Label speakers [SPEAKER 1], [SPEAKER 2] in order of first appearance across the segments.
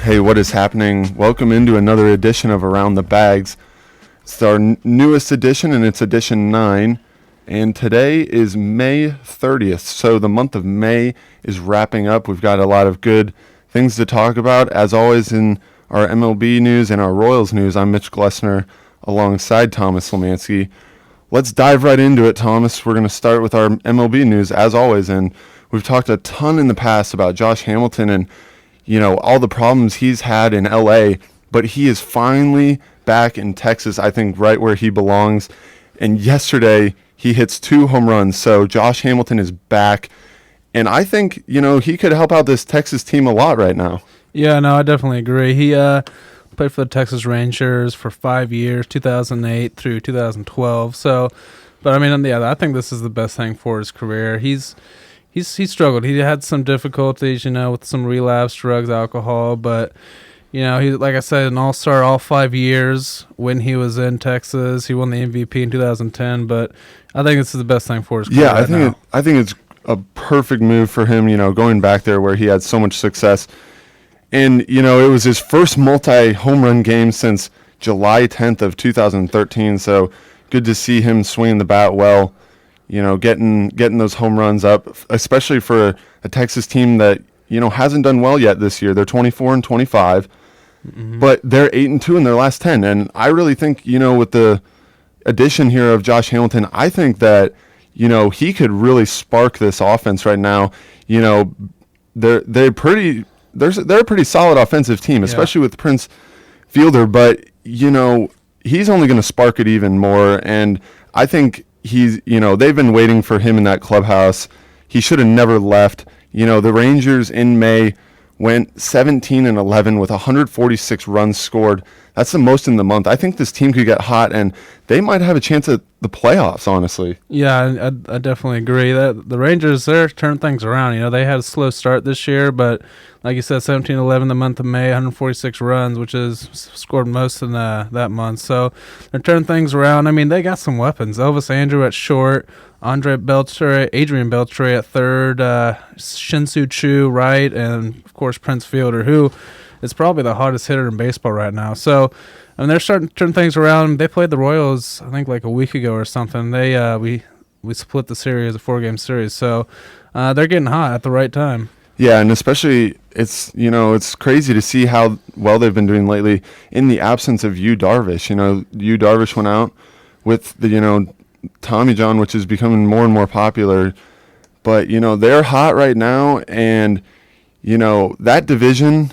[SPEAKER 1] Hey, what is happening? Welcome into another edition of Around the Bags. It's our newest edition, and it's edition 9. And today is May 30th, so the month of May is wrapping up. We've got a lot of good things to talk about. As always in our MLB news and our Royals news, I'm Mitch Glessner alongside Thomas Lemanske. Let's dive right into it, Thomas. We're going to start with our MLB news, as always, and we've talked a ton in the past about Josh Hamilton and all the problems he's had in LA, but he is finally back in Texas, I think right where he belongs. And yesterday he hits 2 home runs. So Josh Hamilton is back. And I think, he could help out this Texas team a lot right now.
[SPEAKER 2] Yeah, no, I definitely agree. He played for the Texas Rangers for 5 years, 2008 through 2012. So, but I mean, yeah, I think this is the best thing for his career. He struggled. He had some difficulties, with some relapse, drugs, alcohol, but he, like I said, an all-star all 5 years when he was in Texas. He won the MVP in 2010, but I think this is the best thing for his career.
[SPEAKER 1] Yeah, I think it's a perfect move for him, going back there where he had so much success. And, it was his first multi-home run game since July 10th of 2013, so good to see him swinging the bat well. Getting those home runs up, especially for a Texas team that, hasn't done well yet this year. They're 24-25, but they're 8-2 in their last 10. And I really think, with the addition here of Josh Hamilton, I think that, he could really spark this offense right now. They're a pretty solid offensive team, especially with Prince Fielder, but, he's only going to spark it even more. And I think they've been waiting for him in that clubhouse. He should have never left. The Rangers in May went 17-11 with 146 runs scored. That's the most in the month. I think this team could get hot, and they might have a chance at the playoffs, honestly.
[SPEAKER 2] Yeah, I definitely agree. That the Rangers, they're turning things around. They had a slow start this year, but like you said, 17-11 the month of May, 146 runs, which is scored most in that month. So they're turning things around. I mean, they got some weapons. Elvis Andrew at short, Adrian Beltre at third, Shin-Soo Choo right, and, of course, Prince Fielder, who is probably the hottest hitter in baseball right now. So, I mean, they're starting to turn things around. They played the Royals, I think, like a week ago or something. They we split the series, a 4-game series. So, they're getting hot at the right time.
[SPEAKER 1] Yeah, and especially it's crazy to see how well they've been doing lately in the absence of Yu Darvish. Yu Darvish went out with the Tommy John, which is becoming more and more popular. But they're hot right now, and that division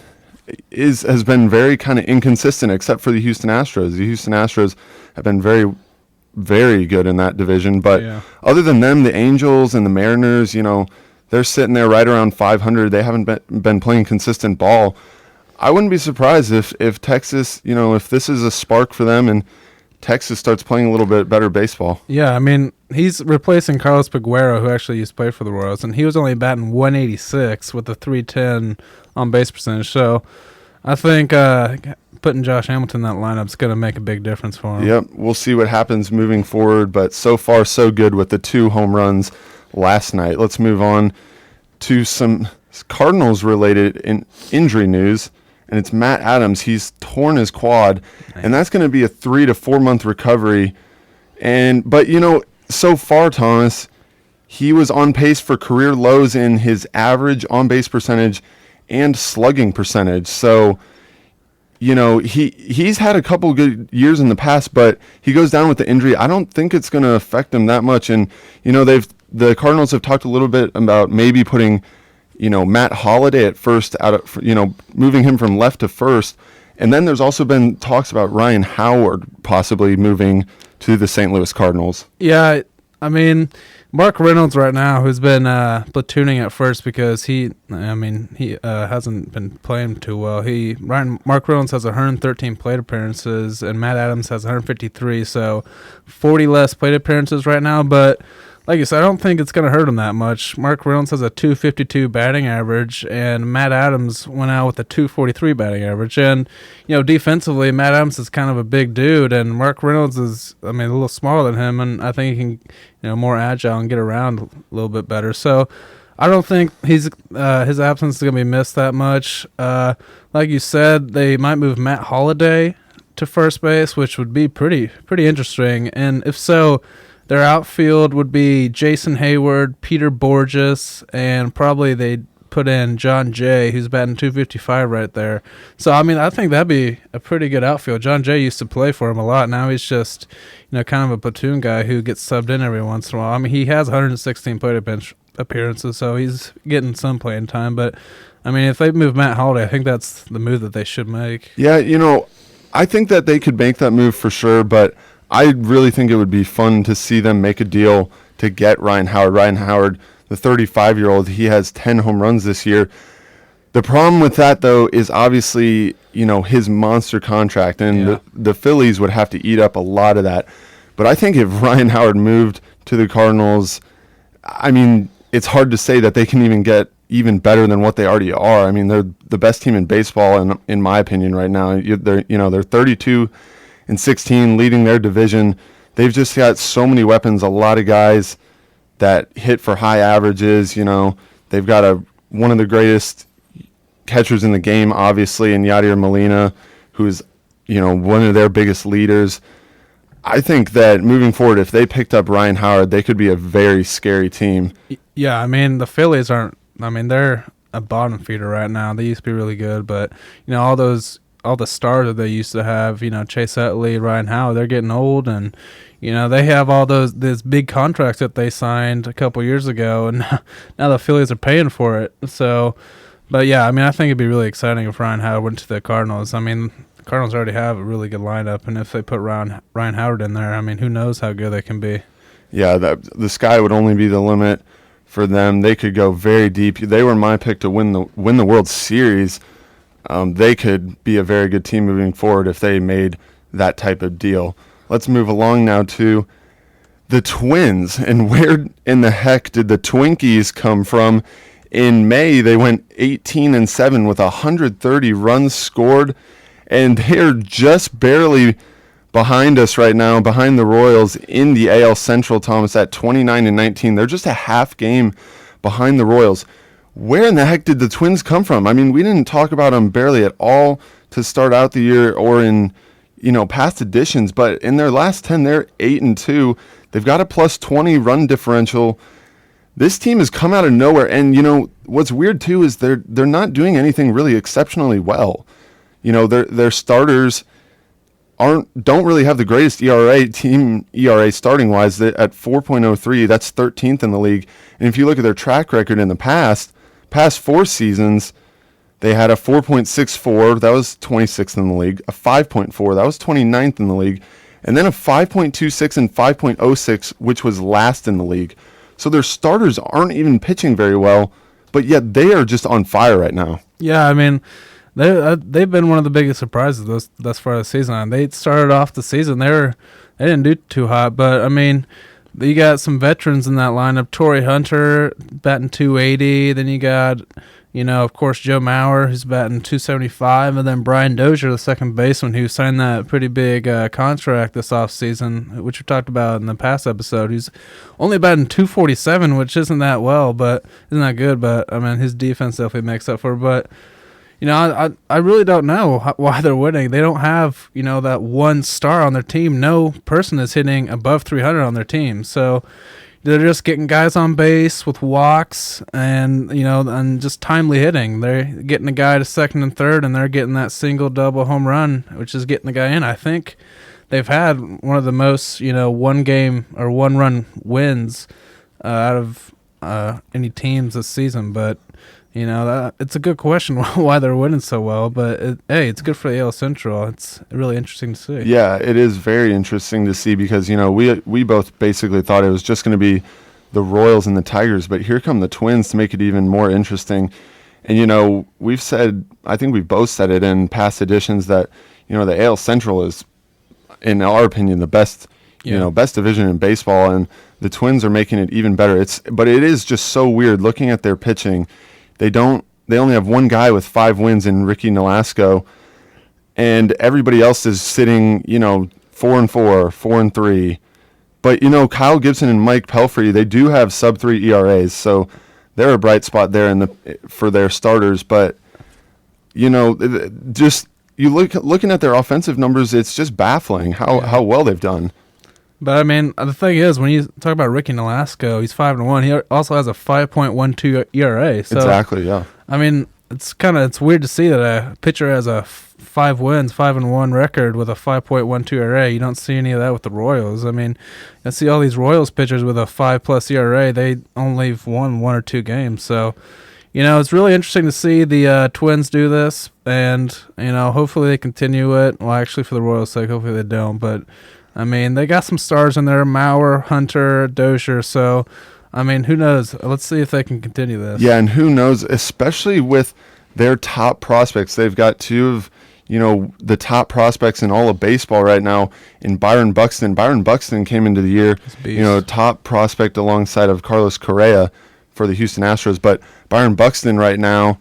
[SPEAKER 1] has been very kind of inconsistent, except for the Houston Astros. The Houston Astros have been very, very good in that division. But other than them, the Angels and the Mariners, they're sitting there right around 500. They haven't been playing consistent ball. I wouldn't be surprised if Texas, if this is a spark for them and Texas starts playing a little bit better baseball.
[SPEAKER 2] Yeah, I mean, he's replacing Carlos Peguero, who actually used to play for the Royals, and he was only batting 186 with a 310 on base percentage. So I think putting Josh Hamilton in that lineup is going to make a big difference for him.
[SPEAKER 1] Yep, we'll see what happens moving forward, but so far so good with the 2 home runs last night. Let's move on to some Cardinals-related injury news, and it's Matt Adams. He's torn his quad, and that's going to be a 3 to 4 month recovery. But so far, Thomas, he was on pace for career lows in his average on-base percentage and slugging percentage. So, he's had a couple good years in the past, but he goes down with the injury. I don't think it's going to affect him that much. And, the Cardinals have talked a little bit about maybe putting, Matt Holliday at first, moving him from left to first. And then there's also been talks about Ryan Howard possibly moving to the St. Louis Cardinals.
[SPEAKER 2] Yeah, I mean, Mark Reynolds right now, who's been platooning at first because he hasn't been playing too well. Mark Reynolds has 113 plate appearances, and Matt Adams has 153, so 40 less plate appearances right now. But like you said, I don't think it's going to hurt him that much. Mark Reynolds has a 252 batting average, and Matt Adams went out with a 243 batting average. And, defensively, Matt Adams is kind of a big dude, and Mark Reynolds is, a little smaller than him, and I think he can, more agile and get around a little bit better. So I don't think his absence is going to be missed that much. Like you said, they might move Matt Holliday to first base, which would be pretty interesting. And if so, their outfield would be Jason Hayward, Peter Borges, and probably they'd put in John Jay, who's batting 255 right there. So, I mean, I think that'd be a pretty good outfield. John Jay used to play for him a lot. Now he's just, kind of a platoon guy who gets subbed in every once in a while. I mean, he has 116 plate appearances, so he's getting some playing time. But, I mean, if they move Matt Holliday, I think that's the move that they should make.
[SPEAKER 1] Yeah, I think that they could make that move for sure, but I really think it would be fun to see them make a deal to get Ryan Howard. Ryan Howard, the 35-year-old, he has 10 home runs this year. The problem with that, though, is obviously, his monster contract, and the Phillies would have to eat up a lot of that. But I think if Ryan Howard moved to the Cardinals, I mean, it's hard to say that they can even get even better than what they already are. I mean, they're the best team in baseball, in my opinion, right now. They're 32-16, leading their division. They've just got so many weapons, a lot of guys that hit for high averages. They've got one of the greatest catchers in the game, obviously, in Yadier Molina, who's one of their biggest leaders. I think that moving forward, if they picked up Ryan Howard, they could be a very scary team.
[SPEAKER 2] Yeah, I mean, the Phillies aren't. I mean, they're a bottom feeder right now. They used to be really good, but all the stars that they used to have, Chase Utley, Ryan Howard, they're getting old, and they have all these big contracts that they signed a couple years ago, and now the Phillies are paying for it. So, but yeah, I mean, I think it'd be really exciting if Ryan Howard went to the Cardinals. I mean, the Cardinals already have a really good lineup, and if they put Ryan Howard in there, I mean, who knows how good they can be.
[SPEAKER 1] Yeah, the sky would only be the limit for them. They could go very deep. They were my pick to win the World Series. They could be a very good team moving forward if they made that type of deal. Let's move along now to the Twins. And where in the heck did the Twinkies come from? In May, they went 18-7 with 130 runs scored, and they're just barely behind us right now, behind the Royals in the AL Central, Thomas, at 29-19. They're just a half game behind the Royals. Where in the heck did the Twins come from? I mean, we didn't talk about them barely at all to start out the year or in, past editions, but in their last 10, they're 8-2. They've got a plus 20 run differential. This team has come out of nowhere, and what's weird too is they're not doing anything really exceptionally well. Their starters don't really have the greatest team ERA starting wise at 4.03. That's 13th in the league. And if you look at their track record in the past 4 seasons, they had a 4.64, that was 26th in the league, a 5.4, that was 29th in the league, and then a 5.26 and 5.06, which was last in the league. So their starters aren't even pitching very well, but yet they are just on fire right now.
[SPEAKER 2] Yeah, I mean, they've been one of the biggest surprises thus far this season. They started off the season, they didn't do too hot, but I mean, you got some veterans in that lineup. Torrey Hunter batting 280. Then you got, of course, Joe Mauer, who's batting 275. And then Brian Dozier, the second baseman, who signed that pretty big contract this offseason, which we talked about in the past episode. He's only batting 247, which isn't that good. But, I mean, his defense definitely makes up for it. But, I really don't know why they're winning. They don't have, that one star on their team. No person is hitting above 300 on their team. So they're just getting guys on base with walks and, and just timely hitting. They're getting a guy to second and third, and they're getting that single, double home run, which is getting the guy in. I think they've had one of the most, one game or one run wins out of any teams this season. But it's a good question why they're winning so well, but it's good for the AL Central. It's really interesting to see.
[SPEAKER 1] Yeah, it is very interesting to see because, we both basically thought it was just going to be the Royals and the Tigers, but here come the Twins to make it even more interesting. And, we've said, I think we've both said it in past editions that, the AL Central is, in our opinion, the best, best division in baseball, and the Twins are making it even better. But it is just so weird looking at their pitching. They only have one guy with 5 wins in Ricky Nolasco, and everybody else is sitting, 4-4, 4-3. But, Kyle Gibson and Mike Pelfrey, they do have sub-3 ERAs, so they're a bright spot there for their starters. But just looking at their offensive numbers, it's just baffling how well they've done.
[SPEAKER 2] But I mean, the thing is, when you talk about Ricky Nolasco, he's 5-1. He also has a 5.12 ERA. So,
[SPEAKER 1] exactly. Yeah.
[SPEAKER 2] I mean, it's weird to see that a pitcher has a 5 wins, 5-1 record with a 5.12 ERA. You don't see any of that with the Royals. I mean, I see all these Royals pitchers with a 5+ ERA. They only won 1 or 2 games. So, it's really interesting to see the Twins do this, and hopefully they continue it. Well, actually, for the Royals' sake, hopefully they don't. But I mean, they got some stars in there: Mauer, Hunter, Dozier. So, I mean, who knows? Let's see if they can continue this.
[SPEAKER 1] Yeah, and who knows, especially with their top prospects. They've got 2 of the top prospects in all of baseball right now in Byron Buxton. Byron Buxton came into the year, top prospect alongside of Carlos Correa for the Houston Astros. But Byron Buxton right now,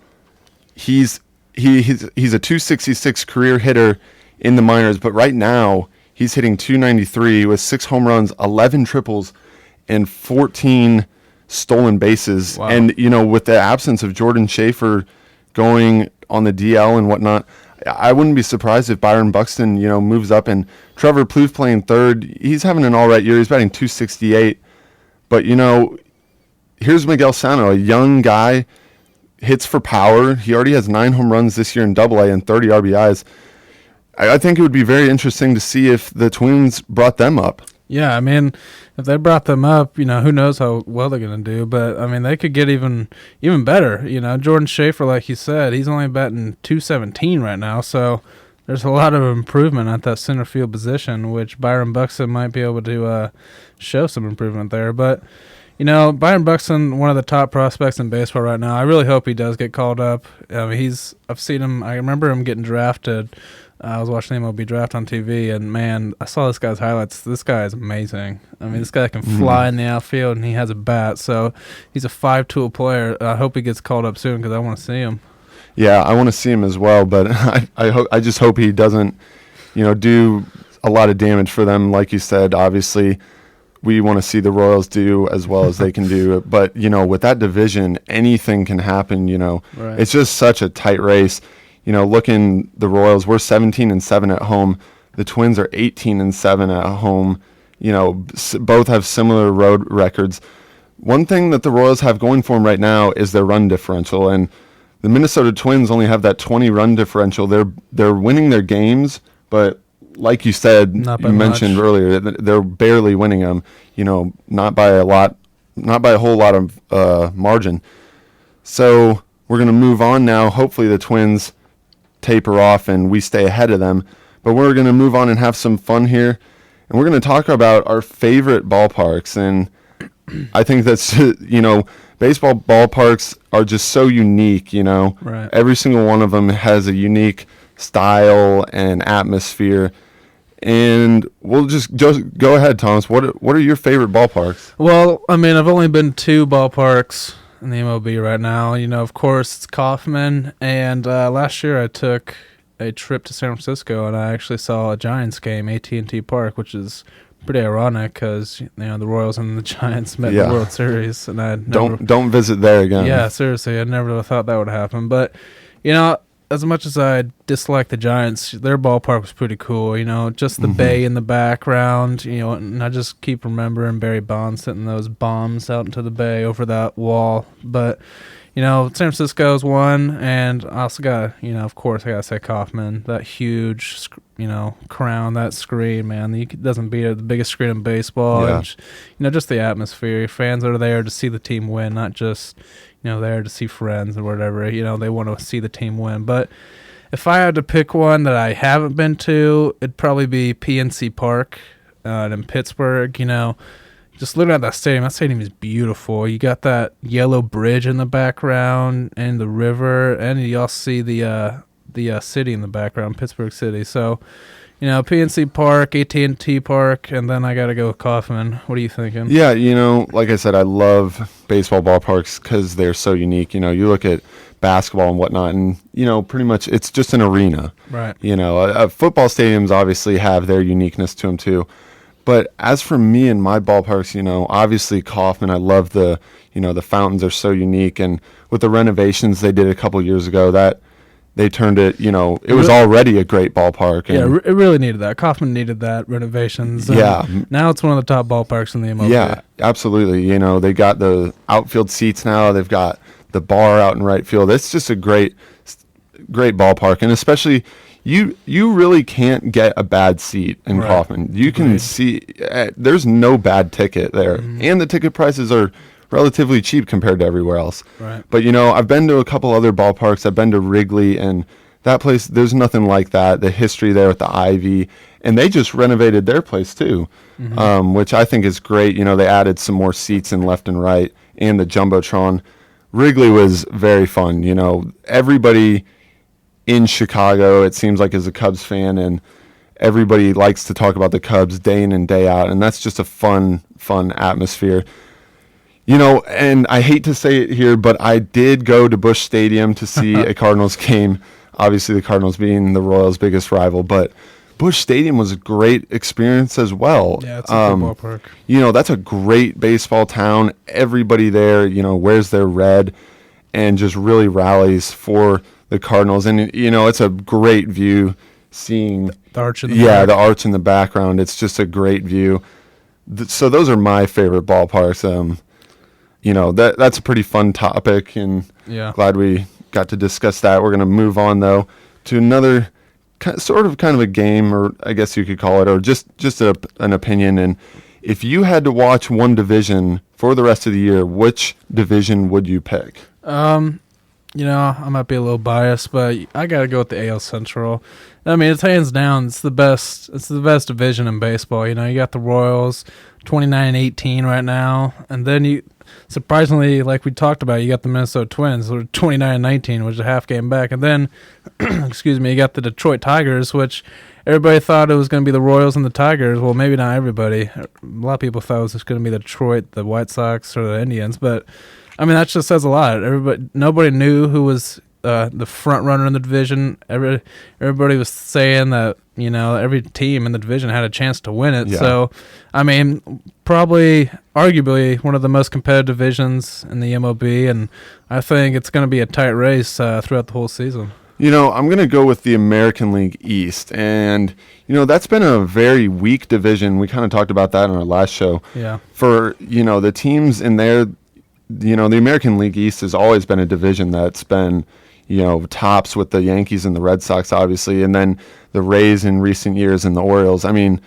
[SPEAKER 1] he's a 266 career hitter in the minors, but right now he's hitting 293 with 6 home runs, 11 triples, and 14 stolen bases.
[SPEAKER 2] Wow.
[SPEAKER 1] And, with the absence of Jordan Schaefer going on the DL and whatnot, I wouldn't be surprised if Byron Buxton, moves up. And Trevor Plouffe playing third, he's having an all right year. He's batting 268. But, here's Miguel Sano, a young guy, hits for power. He already has 9 home runs this year in Double-A and 30 RBIs. I think it would be very interesting to see if the Twins brought them up.
[SPEAKER 2] Yeah, I mean, if they brought them up, who knows how well they're going to do. But, I mean, they could get even better. Jordan Schaefer, like you said, he's only batting 217 right now. So there's a lot of improvement at that center field position, which Byron Buxton might be able to show some improvement there. But, Byron Buxton, one of the top prospects in baseball right now. I really hope he does get called up. I've seen him. I remember him getting drafted. I was watching the MLB draft on TV, and man, I saw this guy's highlights. This guy is amazing. I mean, this guy can fly in the outfield, and he has a bat. So he's a 5-tool player. I hope he gets called up soon because I want to see him.
[SPEAKER 1] Yeah, I want to see him as well, but I just hope he doesn't, do a lot of damage for them. Like you said, obviously, we want to see the Royals do as well as they can do. But with that division, anything can happen.
[SPEAKER 2] Right.
[SPEAKER 1] It's just such a tight race. Looking the Royals, we're 17-7 at home. The Twins are 18-7 at home. Both have similar road records. One thing that the Royals have going for them right now is their run differential, and the Minnesota Twins only have that 20 run differential. They're winning their games, but like you said, you mentioned earlier, they're barely winning them. Not by a whole lot of margin. So we're going to move on now. Hopefully the Twins taper off and we stay ahead of them. But we're going to move on and have some fun here. And we're going to talk about our favorite ballparks. And I think that's, baseball ballparks are just so unique,
[SPEAKER 2] Right.
[SPEAKER 1] Every single one of them has a unique style and atmosphere. And we'll just go ahead, Thomas. What are your favorite ballparks?
[SPEAKER 2] Well, I mean, I've only been 2 ballparks in the MLB right now. Of course, it's Kauffman. And last year I took a trip to San Francisco, and I actually saw a Giants game, AT&T Park, which is pretty ironic because the Royals and the Giants met in the World Series, and I
[SPEAKER 1] don't visit there again.
[SPEAKER 2] Yeah, seriously, I never thought that would happen. But as much as I dislike the Giants, their ballpark was pretty cool. Just the bay in the background. And I just keep remembering Barry Bonds hitting those bombs out into the bay over that wall. But San Francisco's one, and I also got of course I gotta say Kauffman. That huge crown, that screen, man, it doesn't beat it. The biggest screen in baseball.
[SPEAKER 1] Yeah.
[SPEAKER 2] And just the atmosphere. Fans are there to see the team win, not just there to see friends or whatever. They want to see the team win. But if I had to pick one that I haven't been to, it'd probably be PNC Park in Pittsburgh. Just looking at that stadium is beautiful. You got that yellow bridge in the background and the river, and you also see the city in the background, Pittsburgh City. So, PNC Park, AT&T Park, and then I got to go with Kauffman. What are you thinking?
[SPEAKER 1] Yeah, like I said, I love baseball ballparks because they're so unique. You look at basketball and whatnot, and, pretty much it's just an arena.
[SPEAKER 2] Right.
[SPEAKER 1] Football stadiums obviously have their uniqueness to them too. But as for me and my ballparks, obviously Kauffman, I love the fountains are so unique. And with the renovations they did a couple years ago, that they turned it, it was already a great ballpark. And
[SPEAKER 2] yeah, it really needed that. Kauffman needed that, renovations.
[SPEAKER 1] Yeah.
[SPEAKER 2] Now it's one of the top ballparks in the MLB.
[SPEAKER 1] Yeah, absolutely. They got the outfield seats now. They've got the bar out in right field. It's just a great ballpark. And especially you really can't get a bad seat in Kauffman. You can see there's no bad ticket there. Mm-hmm. And the ticket prices are relatively cheap compared to everywhere else.
[SPEAKER 2] Right.
[SPEAKER 1] But, I've been to a couple other ballparks. I've been to Wrigley, and that place, there's nothing like that. The history there with the Ivy. And they just renovated their place, too, which I think is great. They added some more seats in left and right and the Jumbotron. Wrigley was very fun. Everybody in Chicago, it seems like, is a Cubs fan, and everybody likes to talk about the Cubs day in and day out, and that's just a fun atmosphere. And I hate to say it here, but I did go to Busch Stadium to see a Cardinals game, obviously the Cardinals being the Royals' biggest rival, but Busch Stadium was a great experience as well.
[SPEAKER 2] Yeah, it's a good ballpark.
[SPEAKER 1] That's a great baseball town. Everybody there, wears their red and just really rallies for the Cardinals. And, it's a great view seeing
[SPEAKER 2] the arch in the back.
[SPEAKER 1] The arch in the background. It's just a great view. So those are my favorite ballparks. That's a pretty fun topic, and glad we got to discuss that. We're going to move on, though, to another kind of a game, or I guess you could call it, or just an opinion. And if you had to watch one division for the rest of the year, which division would you pick?
[SPEAKER 2] I might be a little biased, but I got to go with the AL Central. I mean, it's hands down, it's the best division in baseball. You got the Royals, 29-18 right now, and then you, surprisingly, like we talked about, you got the Minnesota Twins, who are 29-19, which is a half game back, and then, you got the Detroit Tigers, which everybody thought it was going to be the Royals and the Tigers. Well, maybe not everybody. A lot of people thought it was just going to be the Detroit, the White Sox, or the Indians, but I mean, that just says a lot. Nobody knew who was the front runner in the division. Everybody was saying that every team in the division had a chance to win it. Yeah. So, I mean, probably, arguably, one of the most competitive divisions in the MLB, and I think it's going to be a tight race throughout the whole season.
[SPEAKER 1] I'm going to go with the American League East, and that's been a very weak division. We kind of talked about that in our last show.
[SPEAKER 2] Yeah.
[SPEAKER 1] For the teams in there. The American League East has always been a division that's been, tops with the Yankees and the Red Sox, obviously, and then the Rays in recent years and the Orioles. I mean,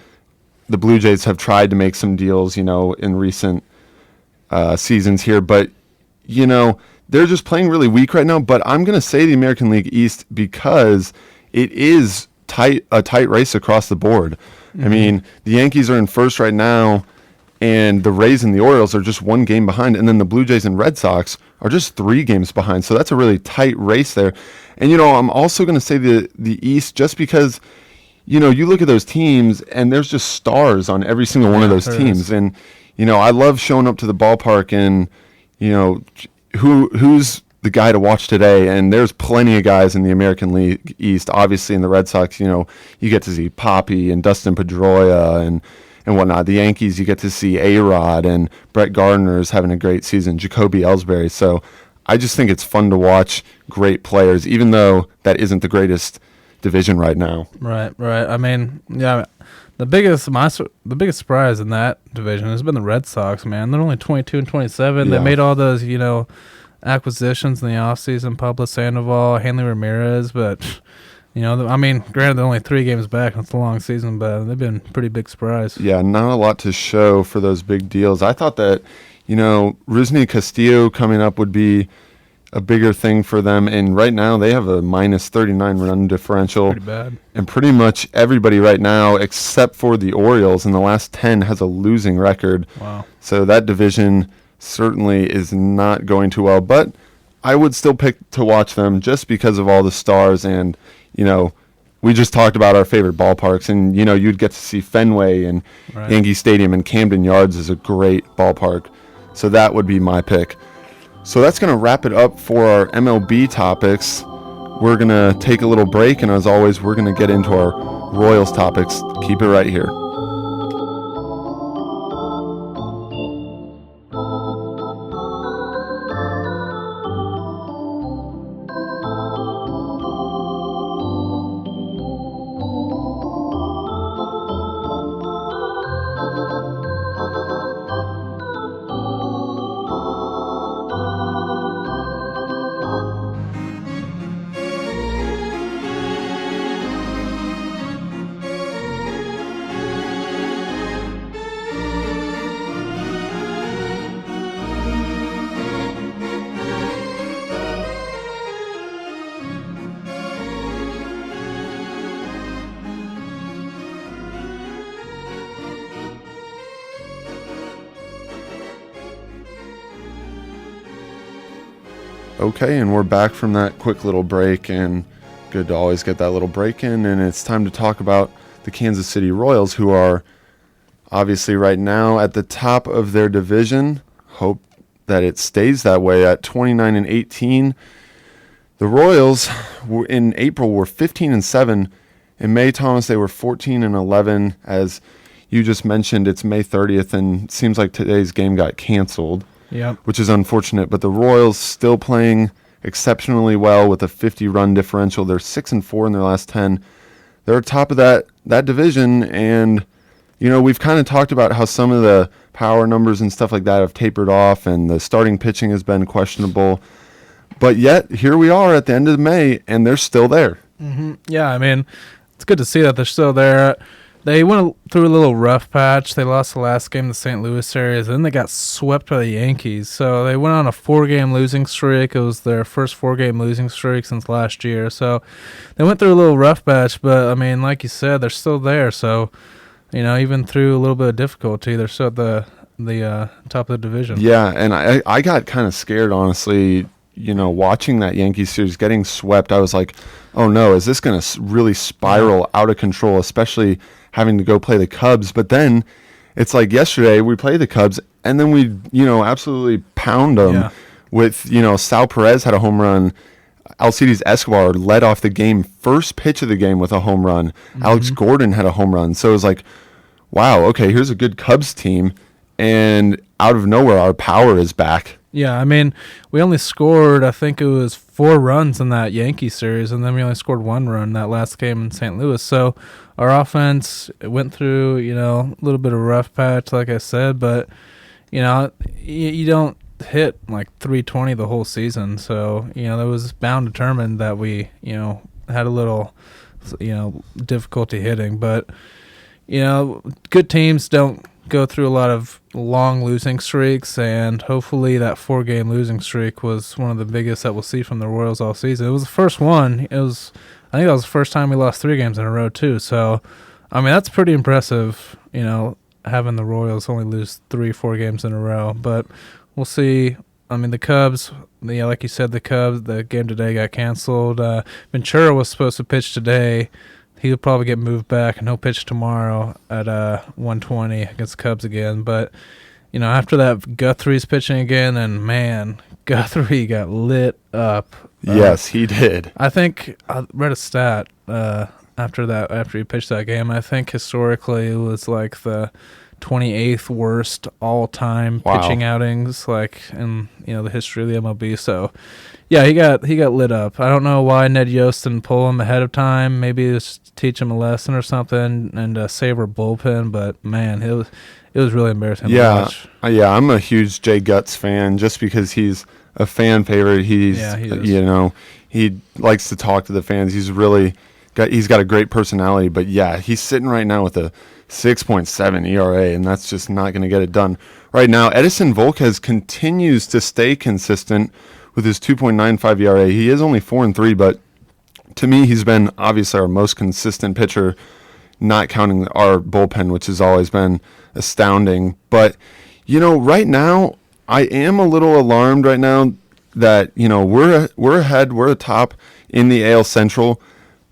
[SPEAKER 1] the Blue Jays have tried to make some deals, in recent seasons here, but, they're just playing really weak right now. But I'm going to say the American League East because it is a tight race across the board. Mm-hmm. I mean, the Yankees are in first right now, and the Rays and the Orioles are just one game behind, and then the Blue Jays and Red Sox are just 3 games behind. So that's a really tight race there. And, I'm also going to say the East just because, you look at those teams, and there's just stars on every single one of those teams. And, I love showing up to the ballpark and, who's the guy to watch today. And there's plenty of guys in the American League East. Obviously, in the Red Sox, you get to see Poppy and Dustin Pedroia and whatnot. The Yankees, you get to see A-Rod, and Brett Gardner is having a great season, Jacoby Ellsbury. So I just think it's fun to watch great players, even though that isn't the greatest division right now.
[SPEAKER 2] Right. I mean, yeah, the biggest surprise in that division has been the Red Sox, man. They're only 22-27. Yeah. They made all those, acquisitions in the offseason, Pablo Sandoval, Hanley Ramirez, but... I mean, granted, they're only 3 games back. It's a long season, but they've been a pretty big surprise. Yeah, not a lot to show for those big deals. I thought that, Rusney Castillo coming up would be a bigger thing for them. And right now, they have a minus 39 run differential. Pretty bad.
[SPEAKER 1] And pretty much everybody right now, except for the Orioles, in the last 10 has a losing record.
[SPEAKER 2] Wow.
[SPEAKER 1] So that division certainly is not going too well. But I would still pick to watch them just because of all the stars and, we just talked about our favorite ballparks, and, you'd get to see Fenway and Yankee Stadium, and Camden Yards is a great ballpark. So that would be my pick. So that's going to wrap it up for our MLB topics. We're going to take a little break, and as always, we're going to get into our Royals topics. Keep it right here. Okay, and we're back from that quick little break, and good to always get that little break in, and it's time to talk about the Kansas City Royals, who are obviously right now at the top of their division. Hope that it stays that way at 29-18. The Royals in April were 15-7. In May, Thomas, they were 14-11. As you just mentioned, it's May 30th, and it seems like today's game got canceled.
[SPEAKER 2] Yep.
[SPEAKER 1] Which is unfortunate, but the Royals still playing exceptionally well with a 50-run differential. They're 6-4 in their last 10. They're top of that division, and we've kind of talked about how some of the power numbers and stuff like that have tapered off, and the starting pitching has been questionable. But yet, here we are at the end of May, and they're still there.
[SPEAKER 2] Mm-hmm. Yeah, I mean, it's good to see that they're still there. They went through a little rough patch. They lost the last game in the St. Louis area, then they got swept by the Yankees. So they went on a 4-game losing streak. It was their first 4-game losing streak since last year. So they went through a little rough patch, but, I mean, like you said, they're still there. So, even through a little bit of difficulty, they're still at the top of the division.
[SPEAKER 1] Yeah, and I got kind of scared, honestly, watching that Yankees series getting swept. I was like, oh, no, is this going to really spiral out of control, especially – having to go play the Cubs. But then it's like yesterday we played the Cubs, and then we, absolutely pound them with, Sal Perez had a home run. Alcides Escobar led off the game, first pitch of the game with a home run. Mm-hmm. Alex Gordon had a home run. So it was like, wow, okay, here's a good Cubs team. And out of nowhere, our power is back.
[SPEAKER 2] Yeah, I mean, we only scored, I think it was 4 runs in that Yankee series, and then we only scored 1 run that last game in St. Louis. So our offense went through, a little bit of a rough patch, like I said, but, you don't hit like 320 the whole season. So, that was bound determined that we, had a little, difficulty hitting. But, good teams don't go through a lot of long losing streaks, and hopefully that 4-game losing streak was one of the biggest that we'll see from the Royals all season. It was the first one. I think that was the first time we lost 3 games in a row too. So, I mean, that's pretty impressive, having the Royals only lose 3-4 games in a row. But we'll see. I mean, the Cubs, like you said, the game today got canceled. Ventura was supposed to pitch today. He'll probably get moved back, and he'll pitch tomorrow at 1:20 against the Cubs again. But, after that, Guthrie's pitching again, and, man, Guthrie got lit up.
[SPEAKER 1] Yes, he did.
[SPEAKER 2] I think I read a stat after he pitched that game. I think historically it was like the 28th worst all-time pitching outings, like in the history of the MLB. So, yeah, he got lit up. I don't know why Ned Yost didn't pull him ahead of time. Maybe just teach him a lesson or something and save our bullpen. But man, it was really embarrassing. To watch.
[SPEAKER 1] I'm a huge Jay Gutz fan just because he's a fan favorite. He likes to talk to the fans. He's got a great personality. But yeah, he's sitting right now with a 6.7 ERA, and that's just not going to get it done right now. Edison Volquez continues to stay consistent with his 2.95 ERA. He is only 4-3, but to me, he's been obviously our most consistent pitcher, not counting our bullpen, which has always been astounding. But, right now, I am a little alarmed right now that, we're ahead, we're atop in the AL Central,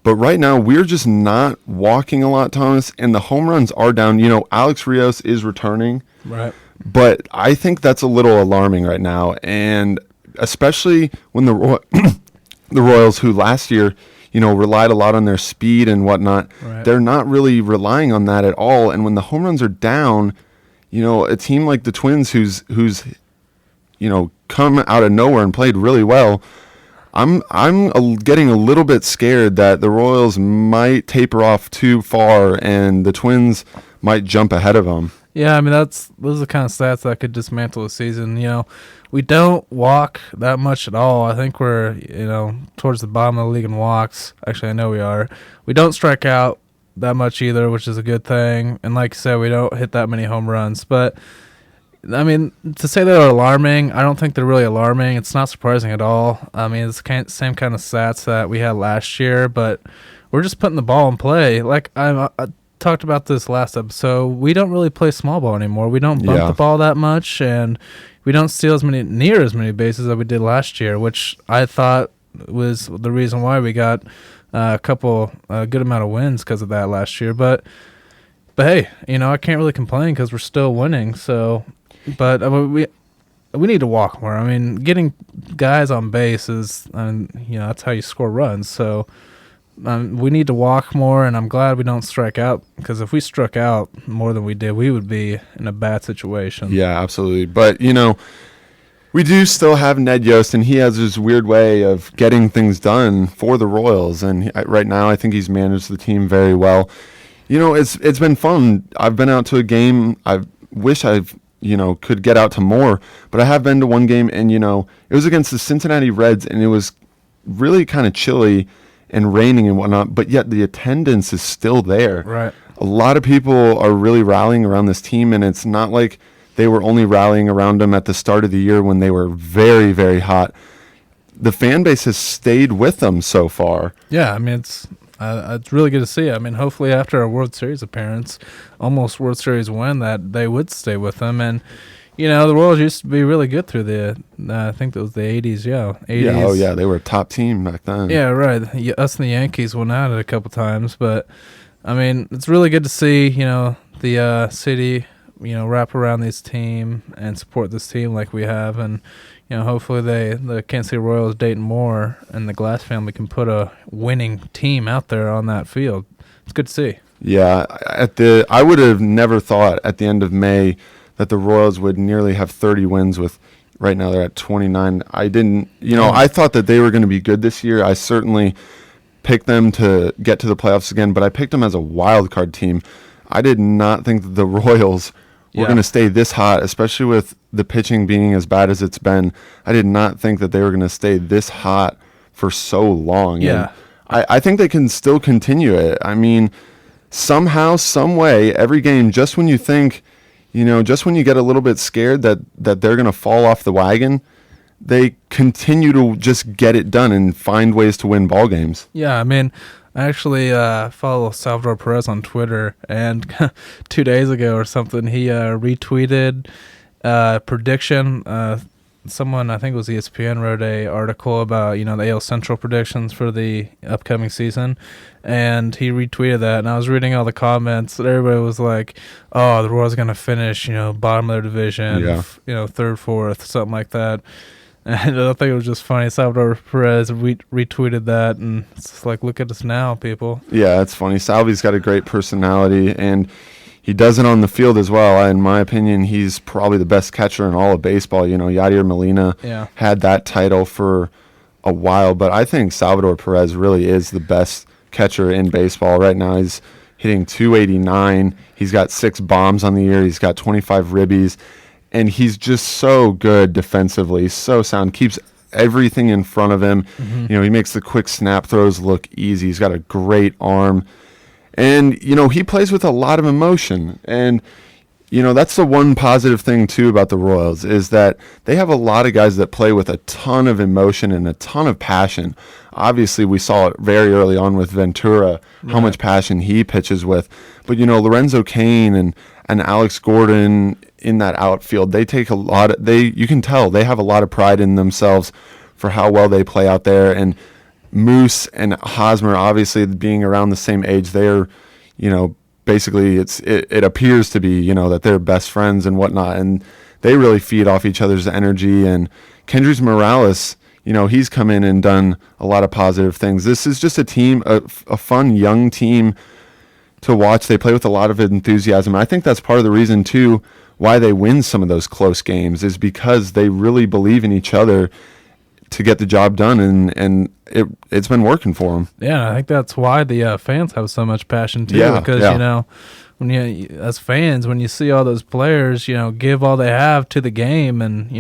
[SPEAKER 1] but right now we're just not walking a lot, Thomas, and the home runs are down. Alex Rios is returning.
[SPEAKER 2] Right.
[SPEAKER 1] But I think that's a little alarming right now, and especially when the Royals, who last year, relied a lot on their speed and whatnot, they're not really relying on that at all. And when the home runs are down, a team like the Twins, who's come out of nowhere and played really well, I'm getting a little bit scared that the Royals might taper off too far and the Twins might jump ahead of them.
[SPEAKER 2] Yeah, I mean, those are the kind of stats that could dismantle the season. We don't walk that much at all. I think we're, towards the bottom of the league in walks. Actually, I know we are. We don't strike out that much either, which is a good thing. And like you said, we don't hit that many home runs. But, I mean, to say they're alarming, I don't think they're really alarming. It's not surprising at all. I mean, it's the same kind of stats that we had last year, but we're just putting the ball in play. Like, talked about this last episode. We don't really play small ball anymore. We don't bump the ball that much, and we don't steal near as many bases as we did last year, which I thought was the reason why we got a good amount of wins because of that last year. But hey, I can't really complain because we're still winning. So, but we need to walk more. I mean, getting guys on base is, that's how you score runs. So we need to walk more, and I'm glad we don't strike out, because if we struck out more than we did, we would be in a bad situation.
[SPEAKER 1] Yeah, absolutely. But, we do still have Ned Yost, and he has this weird way of getting things done for the Royals. And right now, I think he's managed the team very well. It's been fun. I've been out to a game. I wish could get out to more, but I have been to one game, and, it was against the Cincinnati Reds, and it was really kind of chilly and raining and whatnot, but yet the attendance is still there.
[SPEAKER 2] Right.
[SPEAKER 1] A lot of people are really rallying around this team, and it's not like they were only rallying around them at the start of the year when they were very, very hot. The fan base has stayed with them so far.
[SPEAKER 2] Yeah, I mean, it's really good to see. I mean, hopefully after a World Series appearance, almost World Series win, that they would stay with them. And, the Royals used to be really good through I think it was the 80s, 80s.
[SPEAKER 1] Yeah, oh yeah, they were a top team back then.
[SPEAKER 2] Yeah, right. Us and the Yankees went at it a couple times. But, I mean, it's really good to see, the city, wrap around this team and support this team like we have. And, hopefully the Kansas City Royals, Dayton Moore, and the Glass family can put a winning team out there on that field. It's good to see. Yeah,
[SPEAKER 1] I would have never thought at the end of May that the Royals would nearly have 30 wins. With right now they're at 29. I didn't, I thought that they were going to be good this year. I certainly picked them to get to the playoffs again, but I picked them as a wild card team. I did not think that the Royals were going to stay this hot, especially with the pitching being as bad as it's been. I did not think that they were going to stay this hot for so long.
[SPEAKER 2] Yeah.
[SPEAKER 1] And I think they can still continue it. I mean, somehow, some way, every game, just when you think, just when you get a little bit scared that they're going to fall off the wagon, they continue to just get it done and find ways to win ball games.
[SPEAKER 2] Yeah, I mean, I actually follow Salvador Perez on Twitter, and 2 days ago or something, he retweeted a prediction. Someone, I think it was ESPN, wrote a article about, the AL Central predictions for the upcoming season, and he retweeted that, and I was reading all the comments, and everybody was like, oh, the Royals going to finish, bottom of their division, third, fourth, something like that. And I think it was just funny. Salvador Perez retweeted that, and it's just like, look at us now, people.
[SPEAKER 1] Yeah, it's funny. Salvy's got a great personality, and he does it on the field as well. In my opinion, he's probably the best catcher in all of baseball. Yadier Molina had that title for a while, but I think Salvador Perez really is the best catcher in baseball right now. He's hitting .289. He's got 6 bombs on the year. He's got 25 ribbies. And he's just so good defensively, so sound, keeps everything in front of him. Mm-hmm. He makes the quick snap throws look easy. He's got a great arm. And, he plays with a lot of emotion. And, that's the one positive thing, too, about the Royals, is that they have a lot of guys that play with a ton of emotion and a ton of passion. Obviously, we saw it very early on with Ventura, how much passion he pitches with. But, Lorenzo Cain and Alex Gordon in that outfield, they take a lot of, you can tell they have a lot of pride in themselves for how well they play out there. And Moose and Hosmer, obviously being around the same age, they're, basically it appears to be, that they're best friends and whatnot, and they really feed off each other's energy. And Kendrys Morales, he's come in and done a lot of positive things. This is just a team, a fun young team to watch. They play with a lot of enthusiasm. I think that's part of the reason, too, why they win some of those close games, is because they really believe in each other to get the job done, and it's been working for them.
[SPEAKER 2] Yeah, I think that's why the fans have so much passion, too, because, when as fans, when you see all those players, give all they have to the game and,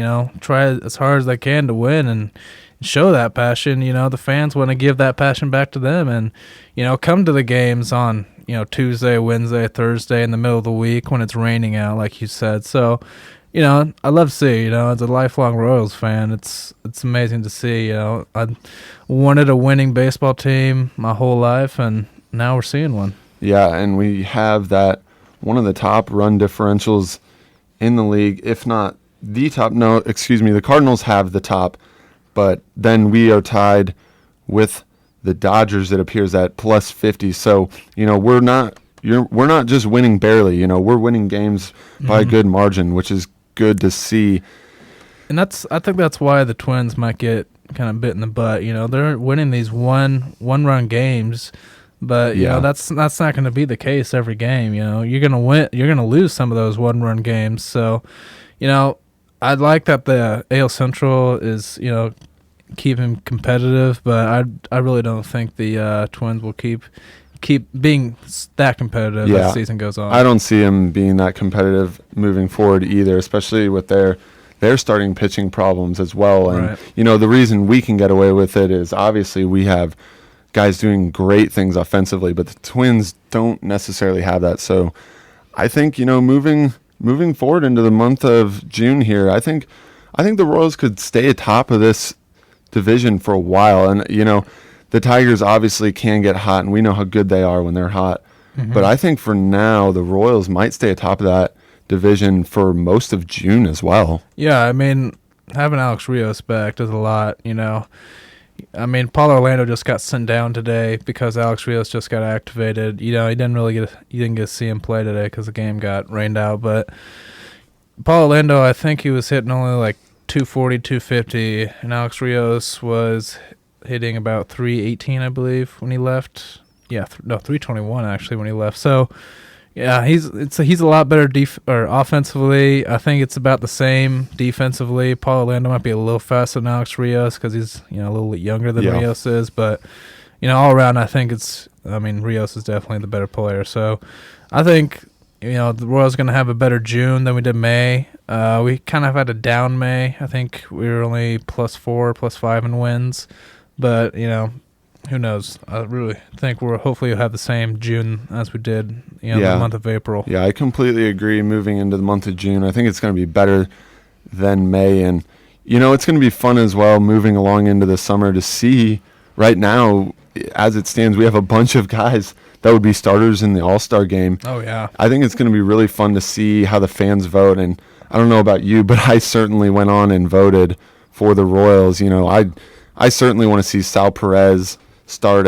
[SPEAKER 2] try as hard as they can to win and show that passion, the fans want to give that passion back to them and, come to the games on, Tuesday, Wednesday, Thursday in the middle of the week when it's raining out, like you said. So, I love to see, as a lifelong Royals fan, it's amazing to see, I wanted a winning baseball team my whole life, and now we're seeing one.
[SPEAKER 1] Yeah, and we have that one of the top run differentials in the league, if not the top. No, excuse me, the Cardinals have the top, but then we are tied with the Dodgers, it appears, at plus 50. So, we're not just winning barely, we're winning games by a good margin, which is good to see.
[SPEAKER 2] And I think that's why the Twins might get kind of bit in the butt. They're winning these one-run games, but that's not going to be the case every game. You're going to win, you're going to lose some of those one-run games. So, I'd like that the AL Central is keeping competitive, but I really don't think the Twins will keep being that competitive as the season goes on.
[SPEAKER 1] I don't see them being that competitive moving forward either, especially with their starting pitching problems as well. And, the reason we can get away with it is obviously we have guys doing great things offensively, but the Twins don't necessarily have that. So I think, moving forward into the month of June here, I think the Royals could stay atop of this division for a while. And, the Tigers obviously can get hot, and we know how good they are when they're hot. Mm-hmm. But I think for now, the Royals might stay atop of that division for most of June as well.
[SPEAKER 2] Yeah, I mean, having Alex Rios back does a lot, I mean, Paul Orlando just got sent down today because Alex Rios just got activated. You didn't get to see him play today because the game got rained out. But Paul Orlando, I think he was hitting only like 240, 250, and Alex Rios was hitting about 318, I believe, when he left. Yeah, 321 actually when he left. So, yeah, he's a lot better offensively. I think it's about the same defensively. Paul Orlando might be a little faster than Alex Rios because he's a little bit younger than Rios is, but all around I think Rios is definitely the better player. So I think the Royals going to have a better June than we did May. We kind of had a down May. I think we were only +4, +5 in wins, but who knows? I really think hopefully we'll have the same June as we did the month of April.
[SPEAKER 1] Yeah, I completely agree. Moving into the month of June, I think it's going to be better than May. And, it's going to be fun as well moving along into the summer to see right now, as it stands, we have a bunch of guys that would be starters in the All-Star game.
[SPEAKER 2] Oh, yeah.
[SPEAKER 1] I think it's going to be really fun to see how the fans vote. And I don't know about you, but I certainly went on and voted for the Royals. I certainly want to see Sal Perez start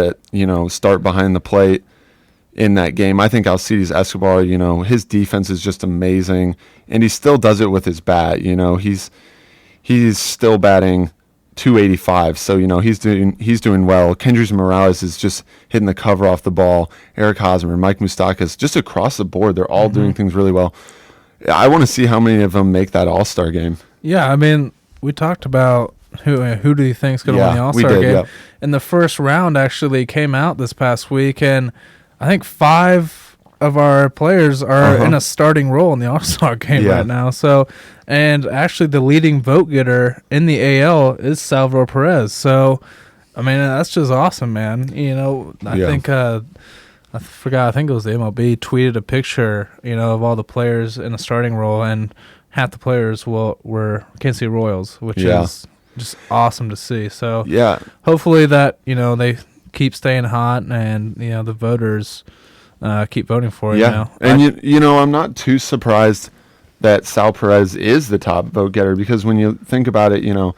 [SPEAKER 1] behind the plate in that game. I think Alcides Escobar, his defense is just amazing, and he still does it with his bat. He's still batting .285, so he's doing well. Kendrys Morales is just hitting the cover off the ball. Eric Hosmer, Mike Moustakas, just across the board, they're all doing things really well. I want to see how many of them make that All-Star game.
[SPEAKER 2] Yeah, I mean, we talked about who do you think is going to win the All-Star game? Yep. And the first round actually came out this past week, and I think 5 of our players are in a starting role in the All-Star game right now. So, and actually the leading vote getter in the AL is Salvador Perez. So, I mean, that's just awesome, man. I think I forgot. I think it was the MLB tweeted a picture, of all the players in a starting role, and half the players were Kansas City Royals, which is just awesome to see. So hopefully that they keep staying hot, and the voters keep voting for it.
[SPEAKER 1] And I'm not too surprised that Sal Perez is the top vote getter, because when you think about it, Joe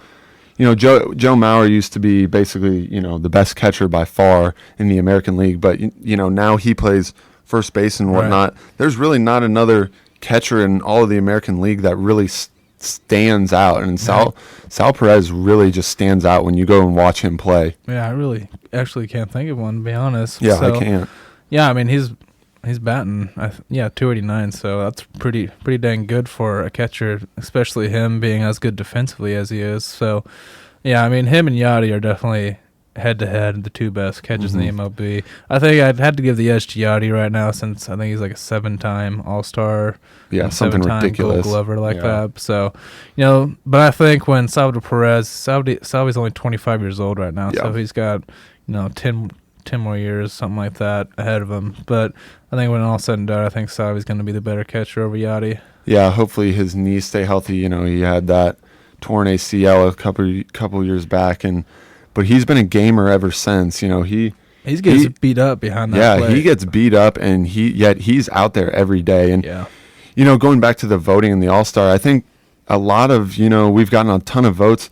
[SPEAKER 1] Mauer used to be basically the best catcher by far in the American League, but now he plays first base and whatnot. Right. There's really not another catcher in all of the American League that really stands out, and Sal Perez really just stands out when you go and watch him play.
[SPEAKER 2] Yeah, I really actually can't think of one, to be honest.
[SPEAKER 1] Yeah, I can't.
[SPEAKER 2] Yeah, I mean he's batting 289, so that's pretty dang good for a catcher, especially him being as good defensively as he is. So yeah, I mean him and Yachty are definitely head-to-head the 2 best catchers in the MLB. I think I'd had to give the edge to Yachty right now, since I think he's like a 7-time All-Star,
[SPEAKER 1] something ridiculous,
[SPEAKER 2] Gold Glover like that. So, but I think when Salvador Perez, Salvy's only 25 years old right now, so he's got 10 more years, something like that, ahead of him. But I think when all said and done, I think Salvy's going to be the better catcher over Yachty.
[SPEAKER 1] Yeah, hopefully his knees stay healthy. He had that torn ACL a couple years back, but he's been a gamer ever since. He
[SPEAKER 2] He gets beat up behind that plate.
[SPEAKER 1] He gets beat up, and he's out there every day. And going back to the voting in the All-Star, I think a lot of, we've gotten a ton of votes.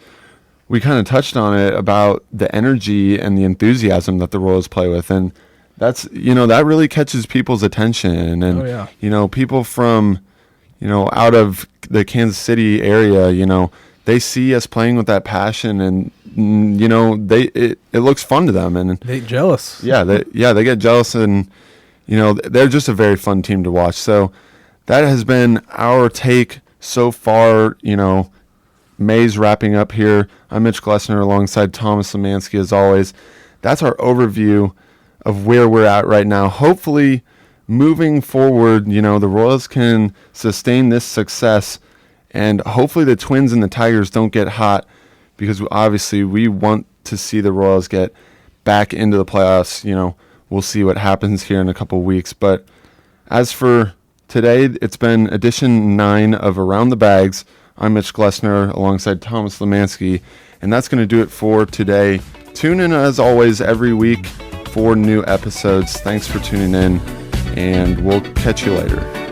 [SPEAKER 1] We kind of touched on it about the energy and the enthusiasm that the Royals play with, and that's that really catches people's attention. And people from out of the Kansas City area, they see us playing with that passion, and it looks fun to them, and
[SPEAKER 2] they get jealous.
[SPEAKER 1] They get jealous, and they're just a very fun team to watch. So that has been our take so far. May's wrapping up here. I'm Mitch Glessner alongside Thomas Lemanske as always. That's our overview of where we're at right now. Hopefully, moving forward, the Royals can sustain this success, and hopefully the Twins and the Tigers don't get hot, because obviously we want to see the Royals get back into the playoffs. We'll see what happens here in a couple weeks. But as for today, it's been edition 9 of Around the Bags. I'm Mitch Glessner alongside Thomas Lemanske, and that's going to do it for today. Tune in as always every week for new episodes. Thanks for tuning in, and we'll catch you later.